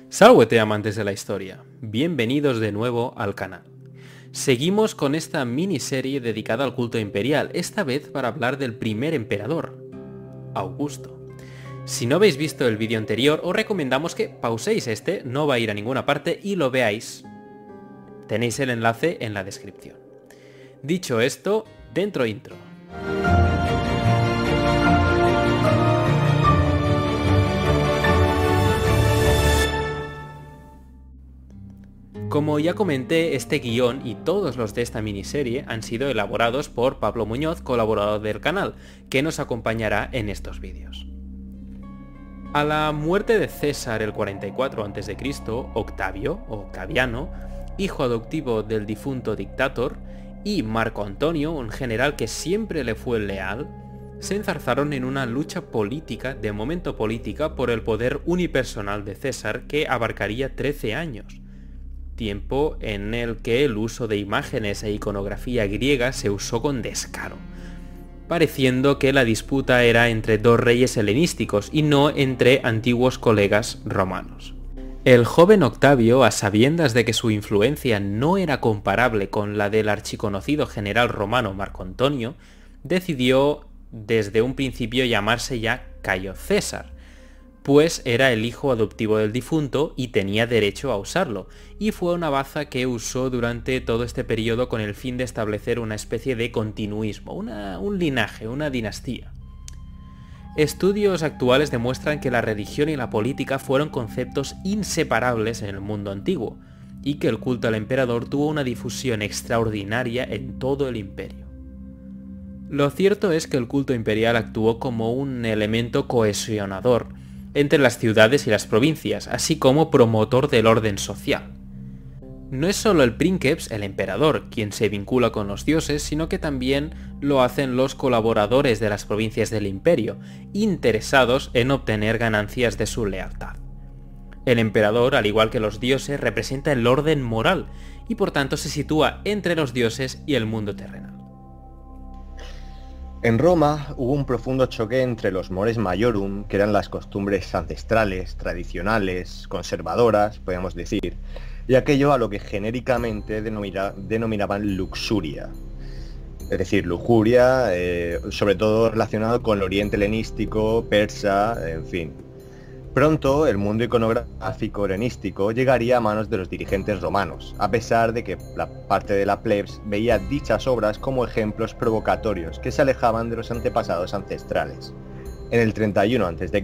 Salvete, amantes de la historia, bienvenidos de nuevo al canal. Seguimos con esta miniserie dedicada al culto imperial, esta vez para hablar del primer emperador, Augusto. Si no habéis visto el vídeo anterior, os recomendamos que pauséis este, no va a ir a ninguna parte, y lo veáis. Tenéis el enlace en la descripción. Dicho esto, dentro intro. Como ya comenté, este guión y todos los de esta miniserie han sido elaborados por Pablo Muñoz, colaborador del canal, que nos acompañará en estos vídeos. A la muerte de César el 44 a.C., Octavio, o Octaviano, hijo adoptivo del difunto dictator, y Marco Antonio, un general que siempre le fue leal, se enzarzaron en una lucha política, de momento política, por el poder unipersonal de César, que abarcaría 13 años. Tiempo en el que el uso de imágenes e iconografía griega se usó con descaro, pareciendo que la disputa era entre dos reyes helenísticos y no entre antiguos colegas romanos. El joven Octavio, a sabiendas de que su influencia no era comparable con la del archiconocido general romano Marco Antonio, decidió desde un principio llamarse ya Cayo César, pues era el hijo adoptivo del difunto y tenía derecho a usarlo, y fue una baza que usó durante todo este periodo con el fin de establecer una especie de continuismo, un linaje, una dinastía. Estudios actuales demuestran que la religión y la política fueron conceptos inseparables en el mundo antiguo, y que el culto al emperador tuvo una difusión extraordinaria en todo el imperio. Lo cierto es que el culto imperial actuó como un elemento cohesionador entre las ciudades y las provincias, así como promotor del orden social. No es solo el princeps, el emperador, quien se vincula con los dioses, sino que también lo hacen los colaboradores de las provincias del imperio, interesados en obtener ganancias de su lealtad. El emperador, al igual que los dioses, representa el orden moral, y por tanto se sitúa entre los dioses y el mundo terrenal. En Roma hubo un profundo choque entre los mores maiorum, que eran las costumbres ancestrales, tradicionales, conservadoras, podríamos decir, y aquello a lo que genéricamente denominaban luxuria. Es decir, lujuria, sobre todo relacionado con el oriente helenístico, persa, en fin. Pronto el mundo iconográfico helenístico llegaría a manos de los dirigentes romanos, a pesar de que la parte de la plebs veía dichas obras como ejemplos provocatorios que se alejaban de los antepasados ancestrales. En el 31 a.C.,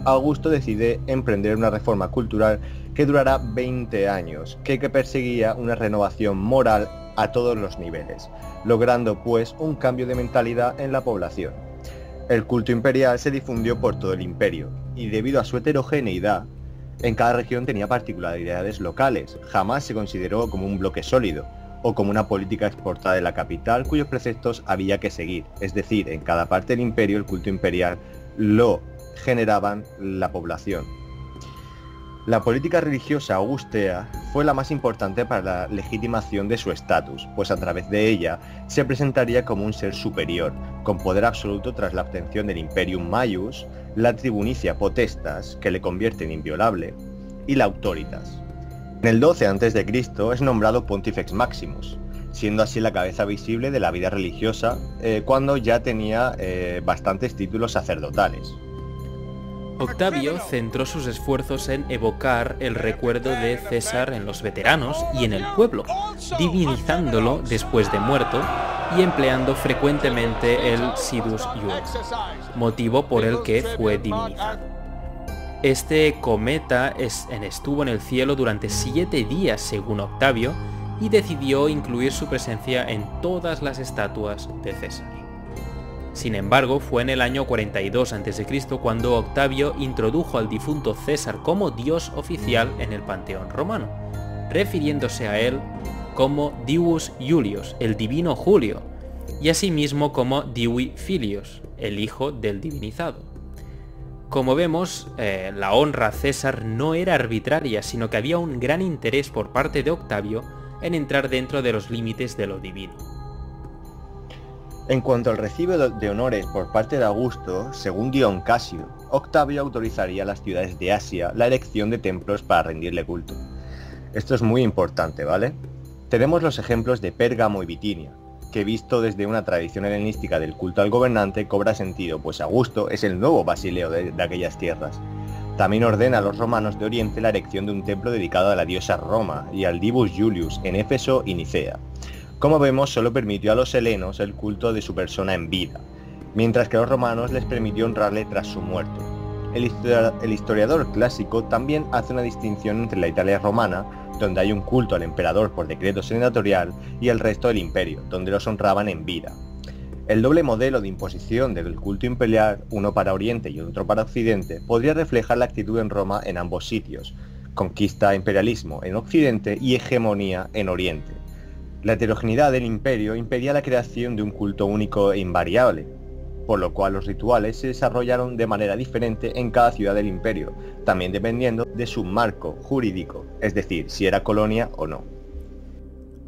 Augusto decide emprender una reforma cultural que durará 20 años, que perseguía una renovación moral a todos los niveles, logrando pues un cambio de mentalidad en la población. El culto imperial se difundió por todo el imperio, y debido a su heterogeneidad, en cada región tenía particularidades locales, jamás se consideró como un bloque sólido, o como una política exportada de la capital cuyos preceptos había que seguir, es decir, en cada parte del imperio el culto imperial lo generaban la población. La política religiosa augustea fue la más importante para la legitimación de su estatus, pues a través de ella se presentaría como un ser superior, con poder absoluto tras la obtención del Imperium Maius, la tribunicia potestas, que le convierte en inviolable, y la autoritas. En el 12 a.C. es nombrado Pontifex Maximus, siendo así la cabeza visible de la vida religiosa, cuando ya tenía bastantes títulos sacerdotales. Octavio centró sus esfuerzos en evocar el recuerdo de César en los veteranos y en el pueblo, divinizándolo después de muerto y empleando frecuentemente el Sidus Iuris, motivo por el que fue divinizado. Este cometa estuvo en el cielo durante 7 días según Octavio y decidió incluir su presencia en todas las estatuas de César. Sin embargo, fue en el año 42 a.C. cuando Octavio introdujo al difunto César como dios oficial en el panteón romano, refiriéndose a él como Divus Iulius, el divino Julio, y asimismo como Divi Filius, el hijo del divinizado. Como vemos, la honra a César no era arbitraria, sino que había un gran interés por parte de Octavio en entrar dentro de los límites de lo divino. En cuanto al recibo de honores por parte de Augusto, según Dion Casio, Octavio autorizaría a las ciudades de Asia la erección de templos para rendirle culto. Esto es muy importante, ¿vale? Tenemos los ejemplos de Pérgamo y Bitinia, que visto desde una tradición helenística del culto al gobernante cobra sentido, pues Augusto es el nuevo Basileo de aquellas tierras. También ordena a los romanos de Oriente la erección de un templo dedicado a la diosa Roma y al Divus Julius en Éfeso y Nicea. Como vemos, solo permitió a los helenos el culto de su persona en vida, mientras que a los romanos les permitió honrarle tras su muerte. El historiador clásico también hace una distinción entre la Italia romana, donde hay un culto al emperador por decreto senatorial, y el resto del imperio, donde los honraban en vida. El doble modelo de imposición del culto imperial, uno para Oriente y otro para Occidente, podría reflejar la actitud en Roma en ambos sitios: conquista, imperialismo en Occidente y hegemonía en Oriente. La heterogeneidad del imperio impedía la creación de un culto único e invariable, por lo cual los rituales se desarrollaron de manera diferente en cada ciudad del imperio, también dependiendo de su marco jurídico, es decir, si era colonia o no.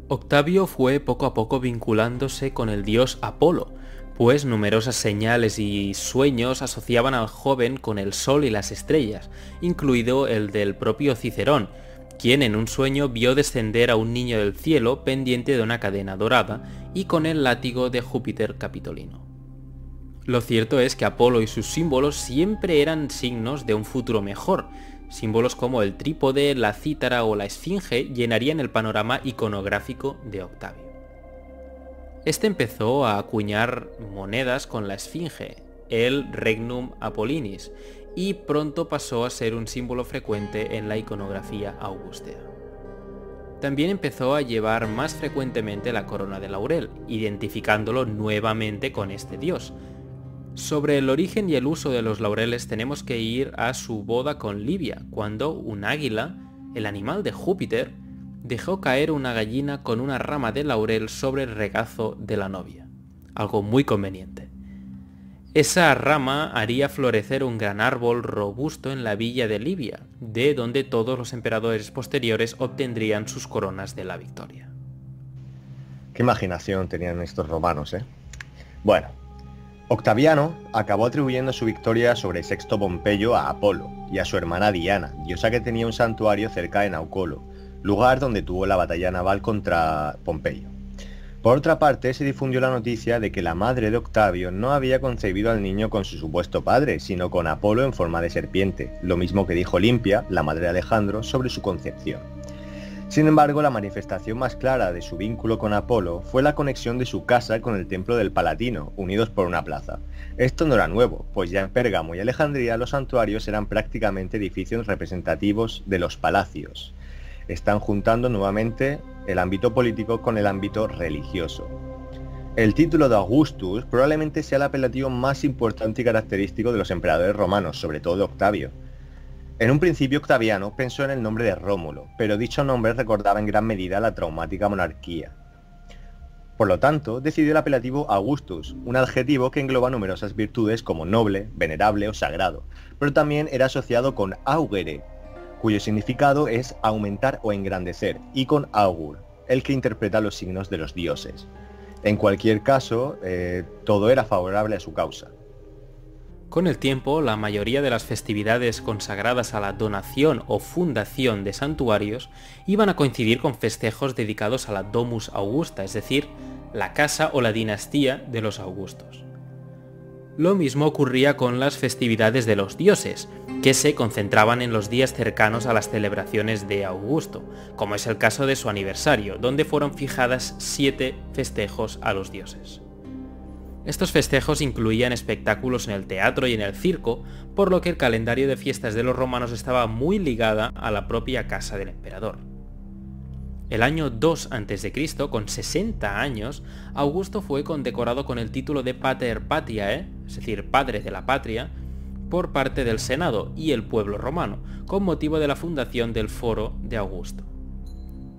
Octavio fue poco a poco vinculándose con el dios Apolo, pues numerosas señales y sueños asociaban al joven con el sol y las estrellas, incluido el del propio Cicerón, quien en un sueño vio descender a un niño del cielo pendiente de una cadena dorada y con el látigo de Júpiter Capitolino. Lo cierto es que Apolo y sus símbolos siempre eran signos de un futuro mejor. Símbolos como el trípode, la cítara o la esfinge llenarían el panorama iconográfico de Octavio. Este empezó a acuñar monedas con la esfinge, el Regnum Apollinis, y pronto pasó a ser un símbolo frecuente en la iconografía augustea. También empezó a llevar más frecuentemente la corona de laurel, identificándolo nuevamente con este dios. Sobre el origen y el uso de los laureles tenemos que ir a su boda con Livia, cuando un águila, el animal de Júpiter, dejó caer una gallina con una rama de laurel sobre el regazo de la novia, algo muy conveniente. Esa rama haría florecer un gran árbol robusto en la villa de Livia, de donde todos los emperadores posteriores obtendrían sus coronas de la victoria. Qué imaginación tenían estos romanos, ¿eh? Bueno, Octaviano acabó atribuyendo su victoria sobre Sexto Pompeyo a Apolo y a su hermana Diana, diosa que tenía un santuario cerca de Naucolo, lugar donde tuvo la batalla naval contra Pompeyo. Por otra parte, se difundió la noticia de que la madre de Octavio no había concebido al niño con su supuesto padre, sino con Apolo en forma de serpiente, lo mismo que dijo Limpia, la madre de Alejandro, sobre su concepción. Sin embargo, la manifestación más clara de su vínculo con Apolo fue la conexión de su casa con el templo del Palatino, unidos por una plaza. Esto no era nuevo, pues ya en Pérgamo y Alejandría los santuarios eran prácticamente edificios representativos de los palacios. Están juntando nuevamente el ámbito político con el ámbito religioso. El título de Augustus probablemente sea el apelativo más importante y característico de los emperadores romanos, sobre todo de Octavio. En un principio Octaviano pensó en el nombre de Rómulo, pero dicho nombre recordaba en gran medida la traumática monarquía. Por lo tanto, decidió el apelativo Augustus, un adjetivo que engloba numerosas virtudes como noble, venerable o sagrado, pero también era asociado con augere, cuyo significado es aumentar o engrandecer, y con augur, el que interpreta los signos de los dioses. En cualquier caso, todo era favorable a su causa. Con el tiempo, la mayoría de las festividades consagradas a la donación o fundación de santuarios iban a coincidir con festejos dedicados a la Domus Augusta, es decir, la casa o la dinastía de los Augustos. Lo mismo ocurría con las festividades de los dioses, que se concentraban en los días cercanos a las celebraciones de Augusto, como es el caso de su aniversario, donde fueron fijadas 7 festejos a los dioses. Estos festejos incluían espectáculos en el teatro y en el circo, por lo que el calendario de fiestas de los romanos estaba muy ligada a la propia casa del emperador. El año 2 a.C., con 60 años, Augusto fue condecorado con el título de Pater Patriae, es decir, padre de la patria, por parte del Senado y el pueblo romano, con motivo de la fundación del Foro de Augusto.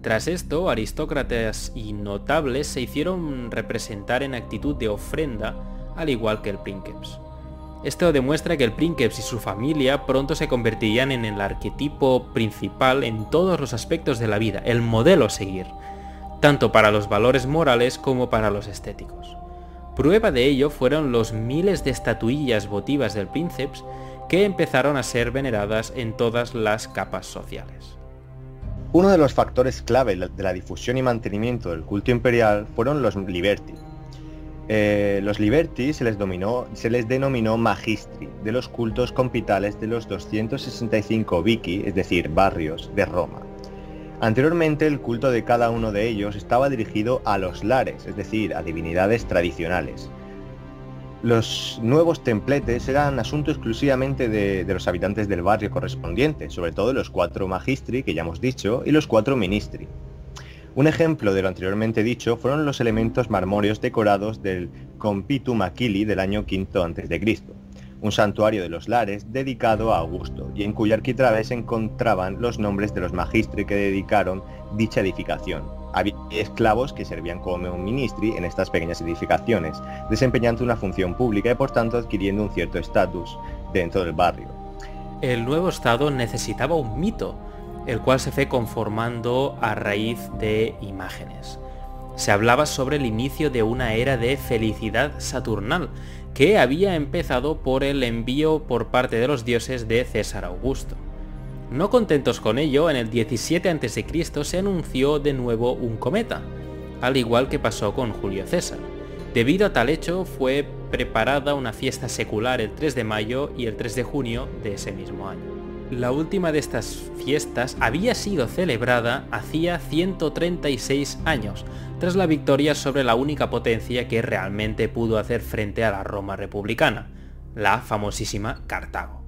Tras esto, aristócratas y notables se hicieron representar en actitud de ofrenda, al igual que el princeps. Esto demuestra que el princeps y su familia pronto se convertirían en el arquetipo principal en todos los aspectos de la vida, el modelo a seguir, tanto para los valores morales como para los estéticos. Prueba de ello fueron los miles de estatuillas votivas del princeps que empezaron a ser veneradas en todas las capas sociales. Uno de los factores clave de la difusión y mantenimiento del culto imperial fueron los Liberti. Los Liberti se les denominó magistri de los cultos compitales de los 265 vici, es decir, barrios de Roma. Anteriormente el culto de cada uno de ellos estaba dirigido a los lares, es decir, a divinidades tradicionales. Los nuevos templetes eran asunto exclusivamente de los habitantes del barrio correspondiente, sobre todo los 4 magistri que ya hemos dicho y los 4 ministri. Un ejemplo de lo anteriormente dicho fueron los elementos marmóreos decorados del Compitum Aquili del año V a.C., un santuario de los lares dedicado a Augusto, y en cuya arquitrabe se encontraban los nombres de los magistri que dedicaron dicha edificación. Había esclavos que servían como ministri en estas pequeñas edificaciones, desempeñando una función pública y por tanto adquiriendo un cierto estatus dentro del barrio. El nuevo estado necesitaba un mito, el cual se fue conformando a raíz de imágenes. Se hablaba sobre el inicio de una era de felicidad saturnal, que había empezado por el envío por parte de los dioses de César Augusto. No contentos con ello, en el 17 a.C. se anunció de nuevo un cometa, al igual que pasó con Julio César. Debido a tal hecho, fue preparada una fiesta secular el 3 de mayo y el 3 de junio de ese mismo año. La última de estas fiestas había sido celebrada hacía 136 años, tras la victoria sobre la única potencia que realmente pudo hacer frente a la Roma republicana, la famosísima Cartago.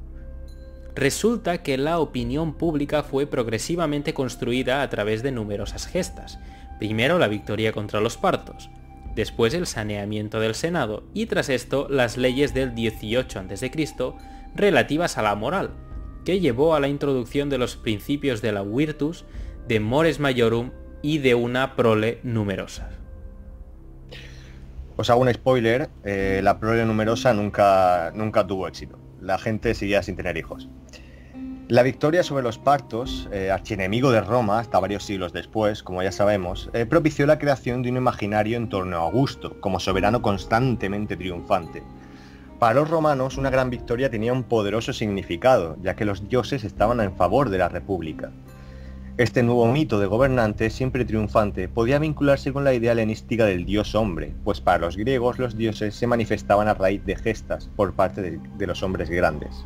Resulta que la opinión pública fue progresivamente construida a través de numerosas gestas. Primero la victoria contra los partos, después el saneamiento del Senado y tras esto las leyes del 18 a.C. relativas a la moral, que llevó a la introducción de los principios de la virtus, de mores maiorum y de una prole numerosa. Os hago un spoiler, la prole numerosa nunca tuvo éxito. La gente seguía sin tener hijos. La victoria sobre los partos, archienemigo de Roma hasta varios siglos después, como ya sabemos, propició la creación de un imaginario en torno a Augusto, como soberano constantemente triunfante. Para los romanos, una gran victoria tenía un poderoso significado, ya que los dioses estaban en favor de la república. Este nuevo mito de gobernante, siempre triunfante, podía vincularse con la idea helenística del dios hombre, pues para los griegos los dioses se manifestaban a raíz de gestas por parte de los hombres grandes.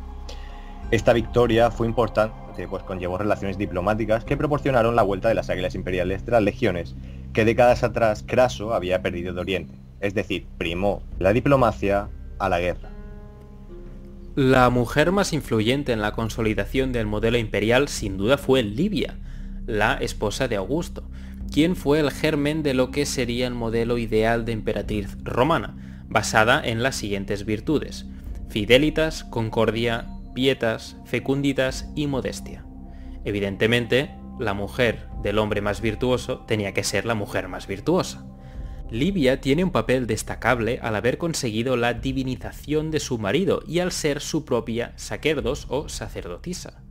Esta victoria fue importante, pues conllevó relaciones diplomáticas que proporcionaron la vuelta de las águilas imperiales de las legiones, que décadas atrás Craso había perdido de Oriente, es decir, primó la diplomacia a la guerra. La mujer más influyente en la consolidación del modelo imperial sin duda fue Livia, la esposa de Augusto, quien fue el germen de lo que sería el modelo ideal de emperatriz romana, basada en las siguientes virtudes: fidelitas, concordia, pietas, fecunditas y modestia. Evidentemente, la mujer del hombre más virtuoso tenía que ser la mujer más virtuosa. Livia tiene un papel destacable al haber conseguido la divinización de su marido y al ser su propia sacerdos o sacerdotisa.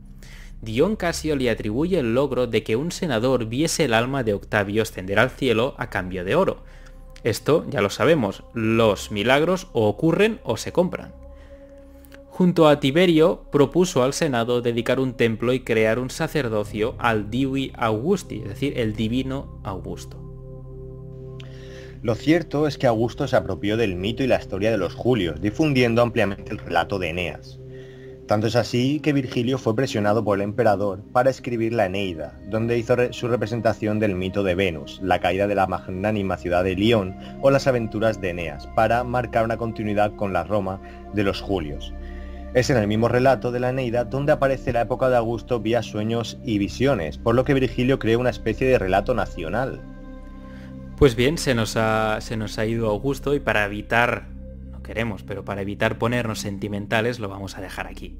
Dion Casio le atribuye el logro de que un senador viese el alma de Octavio ascender al cielo a cambio de oro. Esto ya lo sabemos, los milagros o ocurren o se compran. Junto a Tiberio, propuso al Senado dedicar un templo y crear un sacerdocio al Divi Augusti, es decir, el divino Augusto. Lo cierto es que Augusto se apropió del mito y la historia de los Julios, difundiendo ampliamente el relato de Eneas. Tanto es así que Virgilio fue presionado por el emperador para escribir la Eneida, donde hizo su representación del mito de Venus, la caída de la magnánima ciudad de Lión o las aventuras de Eneas, para marcar una continuidad con la Roma de los Julios. Es en el mismo relato de la Eneida donde aparece la época de Augusto vía sueños y visiones, por lo que Virgilio creó una especie de relato nacional. Pues bien, se nos ha ido Augusto y para evitar, no queremos, pero para evitar ponernos sentimentales lo vamos a dejar aquí.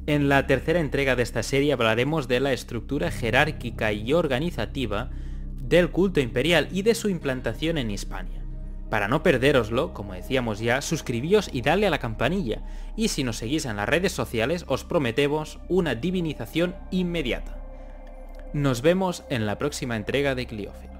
En la tercera entrega de esta serie hablaremos de la estructura jerárquica y organizativa del culto imperial y de su implantación en Hispania. Para no perdéroslo, como decíamos ya, suscribíos y dale a la campanilla, y si nos seguís en las redes sociales os prometemos una divinización inmediata. Nos vemos en la próxima entrega de Cliofe.